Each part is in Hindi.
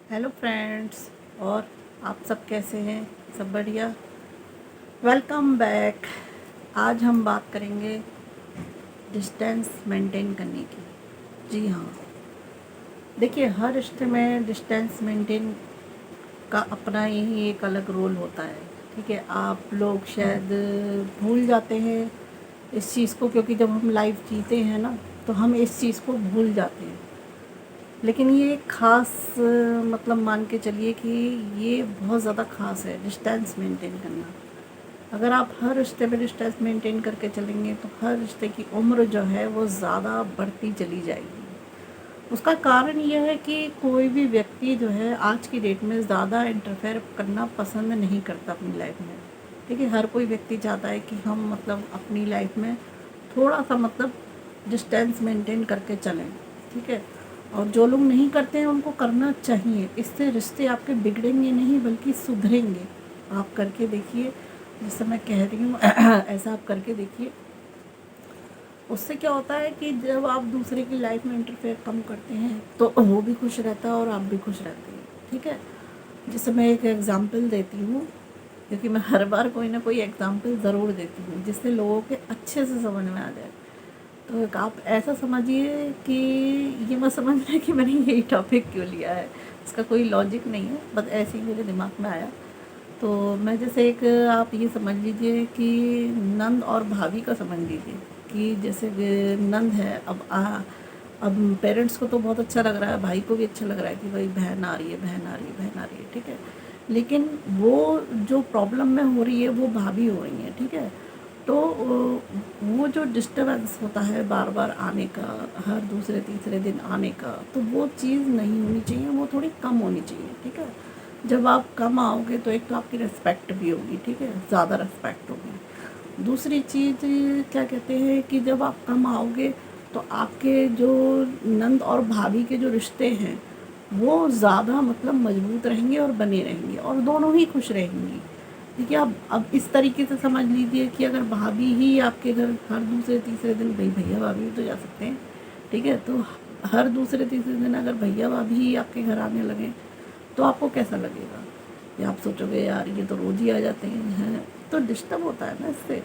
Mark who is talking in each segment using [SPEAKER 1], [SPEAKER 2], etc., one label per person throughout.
[SPEAKER 1] हेलो फ्रेंड्स, और आप सब कैसे हैं? सब बढ़िया। Welcome back. आज हम बात करेंगे डिस्टेंस मेंटेन करने की। जी हाँ, देखिए, हर रिश्ते में डिस्टेंस मेंटेन का अपना ही एक अलग रोल होता है। ठीक है, आप लोग शायद भूल जाते हैं इस चीज़ को, क्योंकि जब हम लाइफ जीते हैं ना, तो हम इस चीज़ को भूल जाते हैं। लेकिन ये एक ख़ास मतलब मान के चलिए कि ये बहुत ज़्यादा ख़ास है डिस्टेंस मेंटेन करना। अगर आप हर रिश्ते में डिस्टेंस मेंटेन करके चलेंगे तो हर रिश्ते की उम्र जो है वो ज़्यादा बढ़ती चली जाएगी। उसका कारण यह है कि कोई भी व्यक्ति जो है आज की डेट में ज़्यादा इंटरफेयर करना पसंद नहीं करता अपनी लाइफ में। ठीक है, हर कोई व्यक्ति चाहता है कि हम मतलब अपनी लाइफ में थोड़ा सा मतलब डिस्टेंस मेंटेन करके चलें। ठीक है, और जो लोग नहीं करते हैं उनको करना चाहिए। इससे रिश्ते आपके बिगड़ेंगे नहीं बल्कि सुधरेंगे। आप करके देखिए, जैसे मैं कह रही हूँ ऐसा आप करके देखिए। उससे क्या होता है कि जब आप दूसरे की लाइफ में इंटरफेयर कम करते हैं तो वो भी खुश रहता है और आप भी खुश रहते हैं। ठीक है, जैसे मैं एक एग्ज़ाम्पल देती हूँ, क्योंकि मैं हर बार कोई ना कोई एग्ज़ाम्पल ज़रूर देती हूँ जिससे लोगों के अच्छे से समझ में आ जाए। तो एक आप ऐसा समझिए कि ये मत समझना कि मैंने यही टॉपिक क्यों लिया है, इसका कोई लॉजिक नहीं है, बस ऐसे ही मेरे दिमाग में आया। तो मैं जैसे एक आप ये समझ लीजिए कि नंद और भाभी का समझ लीजिए कि जैसे नंद है, अब पेरेंट्स को तो बहुत अच्छा लग रहा है, भाई को भी अच्छा लग रहा है कि भाई बहन आ रही है, बहन आ रही है, बहन आ रही है। ठीक है, लेकिन वो जो प्रॉब्लम में हो रही है वो भाभी हो रही है। ठीक है, तो वो जो डिस्टर्बेंस होता है बार बार आने का, हर दूसरे तीसरे दिन आने का, तो वो चीज़ नहीं होनी चाहिए, वो थोड़ी कम होनी चाहिए। ठीक है, जब आप कम आओगे तो एक तो आपकी रिस्पेक्ट भी होगी। ठीक है, ज़्यादा रिस्पेक्ट होगी। दूसरी चीज़ क्या कहते हैं कि जब आप कम आओगे तो आपके जो नंद और भाभी के जो रिश्ते हैं वो ज़्यादा मतलब मजबूत रहेंगे और बने रहेंगे और दोनों ही खुश रहेंगी। देखिए, आप अब इस तरीके से समझ लीजिए कि अगर भाभी ही आपके घर हर दूसरे तीसरे दिन, भाई भैया भाभी भी तो जा सकते हैं। ठीक है, तो हर दूसरे तीसरे दिन अगर भैया भाभी ही आपके घर आने लगे तो आपको कैसा लगेगा? या आप सोचोगे यार ये तो रोज़ ही आ जाते हैं, तो डिस्टर्ब होता है ना इससे।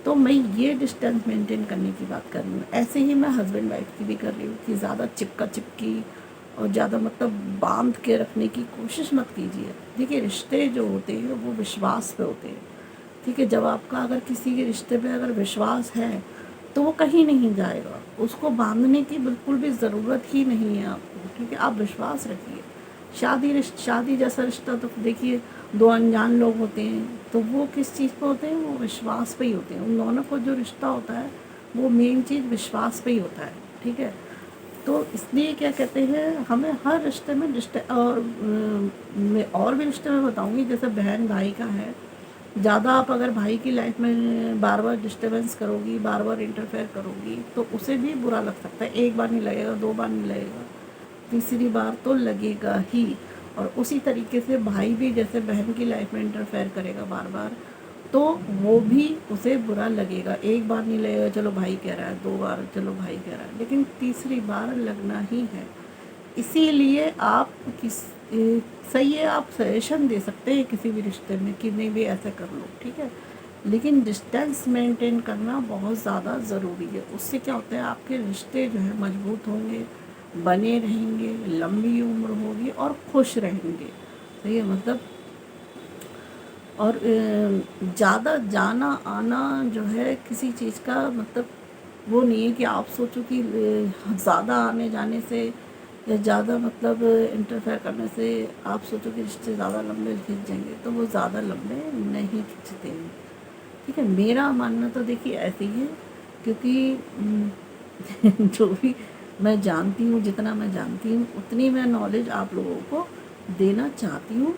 [SPEAKER 1] तो मैं ये डिस्टेंस मेंटेन करने की बात कर रही हूँ। ऐसे ही मैं हस्बैंड वाइफ की भी कर रही हूँ कि ज़्यादा चिपका चिपकी और ज़्यादा मतलब बांध के रखने की कोशिश मत कीजिए। देखिए, रिश्ते जो होते हैं वो विश्वास पे होते हैं। ठीक है, जब आपका अगर किसी के रिश्ते पे अगर विश्वास है तो वो कहीं नहीं जाएगा, उसको बांधने की बिल्कुल भी ज़रूरत ही नहीं है आपको। ठीक है, आप विश्वास रखिए। शादी जैसा रिश्ता तो देखिए, दो अनजान लोग होते हैं तो वो किस चीज़ पे होते हैं? वो विश्वास पे ही होते हैं। उन दोनों को जो रिश्ता होता है वो मेन चीज़ विश्वास पे ही होता है। ठीक है, तो इसलिए क्या कहते हैं, हमें हर रिश्ते में और मैं और भी रिश्ते में बताऊंगी, जैसे बहन भाई का है। ज़्यादा आप अगर भाई की लाइफ में बार बार डिस्टर्बेंस करोगी, बार बार इंटरफेयर करोगी तो उसे भी बुरा लग सकता है। एक बार नहीं लगेगा, दो बार नहीं लगेगा, तीसरी बार तो लगेगा ही। और उसी तरीके से भाई भी जैसे बहन की लाइफ में इंटरफेयर करेगा बार बार तो वो भी उसे बुरा लगेगा। एक बार नहीं लगेगा, चलो भाई कह रहा है, दो बार चलो भाई कह रहा है, लेकिन तीसरी बार लगना ही है। इसीलिए आप सही है, आप सजेशन दे सकते हैं किसी भी रिश्ते में कि नहीं भी ऐसे कर लो। ठीक है, लेकिन डिस्टेंस मेंटेन करना बहुत ज़्यादा ज़रूरी है। उससे क्या होता है, आपके रिश्ते जो है मजबूत होंगे, बने रहेंगे, लंबी उम्र होगी और खुश रहेंगे। सही है, मतलब और ज़्यादा जाना आना जो है किसी चीज़ का मतलब वो नहीं है कि आप सोचो कि ज़्यादा आने जाने से या ज़्यादा मतलब इंटरफेयर करने से आप सोचो कि रिश्ते ज़्यादा लंबे खिंच जाएंगे, तो वो ज़्यादा लंबे नहीं खिंचते हैं। ठीक है, मेरा मानना तो देखिए ऐसे ही है, क्योंकि जो भी मैं जानती हूँ, जितना मैं जानती हूँ उतनी मैं नॉलेज आप लोगों को देना चाहती हूँ।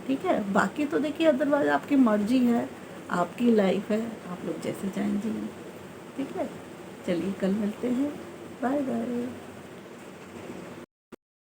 [SPEAKER 1] ठीक है, बाकी तो देखिए अदरवाइज आपकी मर्जी है, आपकी लाइफ है, आप लोग जैसे चाहें जिए। ठीक है, चलिए कल मिलते हैं। Bye bye.